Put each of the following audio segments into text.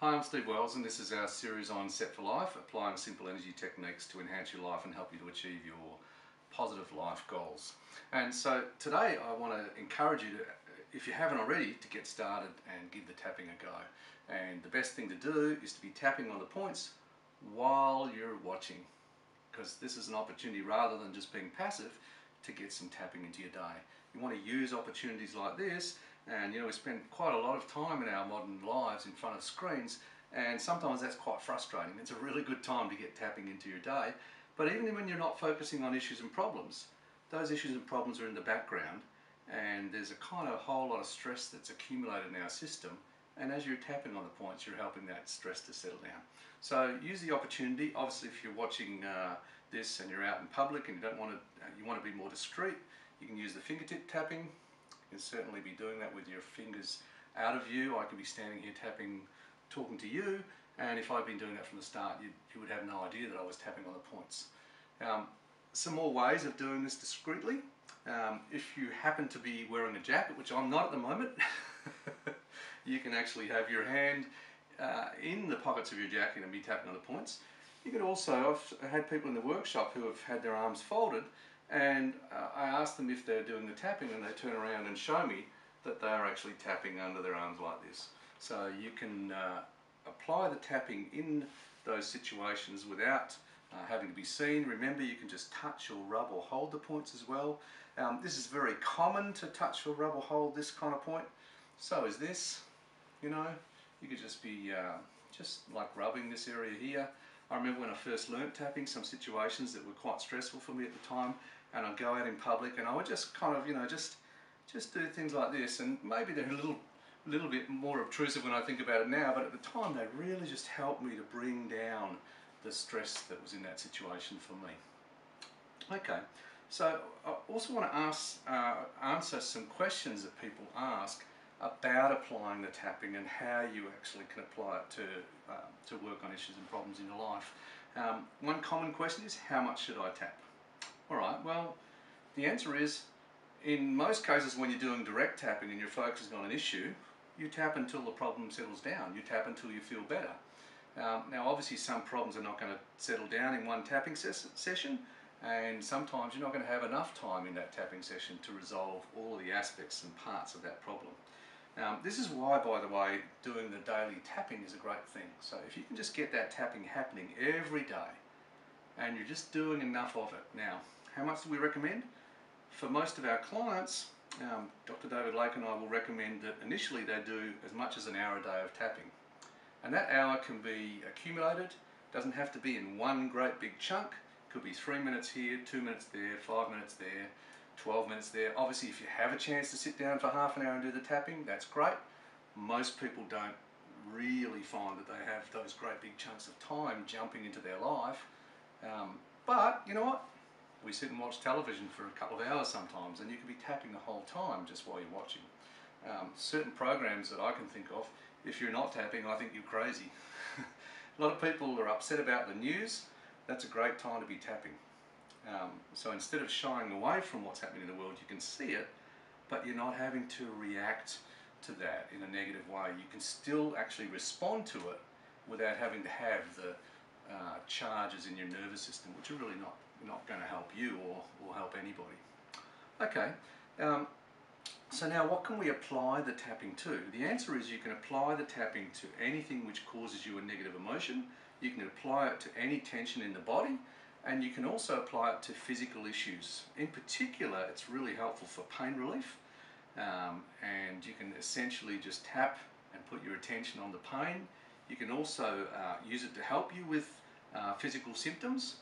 Hi, I'm Steve Wells and this is our series on Set for Life, applying simple energy techniques to enhance your life and help you to achieve your positive life goals. And so today I want to encourage you to, if you haven't already, to get started and give the tapping a go. And the best thing to do is to be tapping on the points while you're watching, because this is an opportunity rather than just being passive to get some tapping into your day. You want to use opportunities like this, and we spend quite a lot of time in our modern lives in front of screens, and sometimes that's quite frustrating. It's a really good time to get tapping into your day, but even when you're not focusing on issues and problems, those issues and problems are in the background, and there's a kind of whole lot of stress that's accumulated in our system, and as you're tapping on the points, you're helping that stress to settle down. So use the opportunity. Obviously, if you're watching this and you're out in public and you want to be more discreet, you can use the fingertip tapping. You can certainly be doing that with your fingers out of view. I could be standing here tapping, talking to you, and if I'd been doing that from the start, you would have no idea that I was tapping on the points. Some more ways of doing this discreetly. If you happen to be wearing a jacket, which I'm not at the moment, you can actually have your hand in the pockets of your jacket and be tapping on the points. You could also, I've had people in the workshop who have had their arms folded, and I ask them if they're doing the tapping, and they turn around and show me that they are actually tapping under their arms like this. So you can apply the tapping in those situations without having to be seen. Remember, you can just touch or rub or hold the points as well. This is very common to touch or rub or hold this kind of point. So is this, you could just be just like rubbing this area here. I remember when I first learnt tapping, some situations that were quite stressful for me at the time, and I'd go out in public and I would just kind of, just do things like this, and maybe they're a little bit more obtrusive when I think about it now, but at the time they really just helped me to bring down the stress that was in that situation for me. Okay, so I also want to answer some questions that people ask about applying the tapping and how you actually can apply it to work on issues and problems in your life. One common question is, how much should I tap? Alright, well, the answer is, in most cases when you're doing direct tapping and you're focusing on an issue, you tap until the problem settles down. You tap until you feel better. Now obviously some problems are not going to settle down in one tapping session, and sometimes you're not going to have enough time in that tapping session to resolve all of the aspects and parts of that problem. This is why, by the way, doing the daily tapping is a great thing. So if you can just get that tapping happening every day, and you're just doing enough of it. Now, how much do we recommend? For most of our clients, Dr. David Lake and I will recommend that initially they do as much as an hour a day of tapping. And that hour can be accumulated, doesn't have to be in one great big chunk. It could be 3 minutes here, 2 minutes there, 5 minutes there, 12 minutes there. Obviously, if you have a chance to sit down for half an hour and do the tapping, that's great. Most people don't really find that they have those great big chunks of time jumping into their life. But you know what? We sit and watch television for a couple of hours sometimes, and you can be tapping the whole time just while you're watching. Certain programs that I can think of, if you're not tapping, I think you're crazy. A lot of people are upset about the news. That's a great time to be tapping. So instead of shying away from what's happening in the world, you can see it, but you're not having to react to that in a negative way. You can still actually respond to it without having to have the charges in your nervous system, which are really not going to help you or help anybody. Okay, so now what can we apply the tapping to? The answer is you can apply the tapping to anything which causes you a negative emotion. You can apply it to any tension in the body, and you can also apply it to physical issues. In particular, it's really helpful for pain relief, and you can essentially just tap and put your attention on the pain. You can also use it to help you with physical symptoms.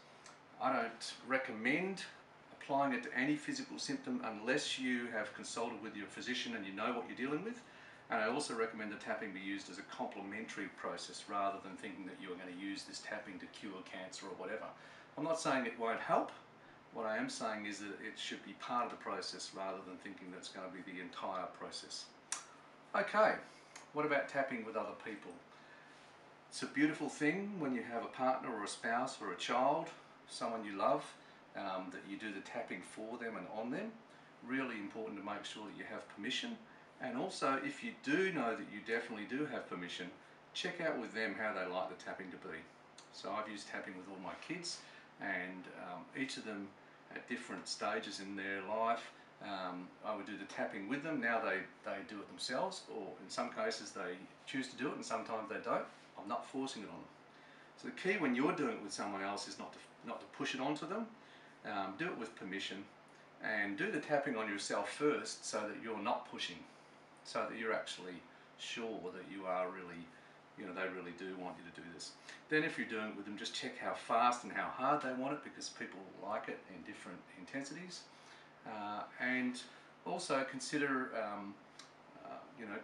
I don't recommend applying it to any physical symptom unless you have consulted with your physician and you know what you're dealing with. And I also recommend the tapping be used as a complementary process rather than thinking that you're going to use this tapping to cure cancer or whatever. I'm not saying it won't help. What I am saying is that it should be part of the process rather than thinking that it's going to be the entire process. Okay, what about tapping with other people? It's a beautiful thing when you have a partner or a spouse or a child, someone you love, that you do the tapping for them and on them. Really important to make sure that you have permission. And also, if you do know that you definitely do have permission, check out with them how they like the tapping to be. So I've used tapping with all my kids, and each of them at different stages in their life, I would do the tapping with them. Now they do it themselves, or in some cases they choose to do it and sometimes they don't. I'm not forcing it on them. So the key when you're doing it with someone else is not to push it onto them. Do it with permission, and do the tapping on yourself first so that you're not pushing, so that you're actually sure that you are really, they really do want you to do this. Then if you're doing it with them, just check how fast and how hard they want it, because people like it in different intensities. And also consider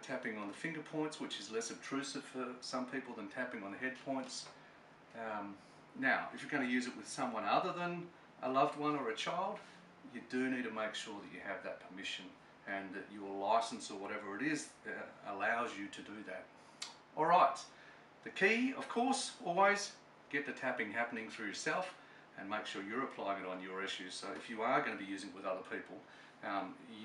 tapping on the finger points, which is less obtrusive for some people than tapping on the head points. Now, if you're going to use it with someone other than a loved one or a child, you do need to make sure that you have that permission and that your license or whatever it is allows you to do that. Alright, the key, of course, always get the tapping happening through yourself and make sure you're applying it on your issues. So if you are going to be using it with other people,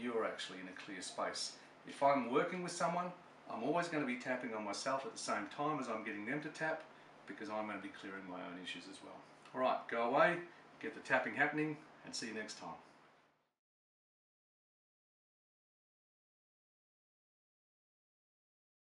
you're actually in a clear space. If I'm working with someone, I'm always going to be tapping on myself at the same time as I'm getting them to tap, because I'm going to be clearing my own issues as well. Alright, go away, get the tapping happening, and see you next time.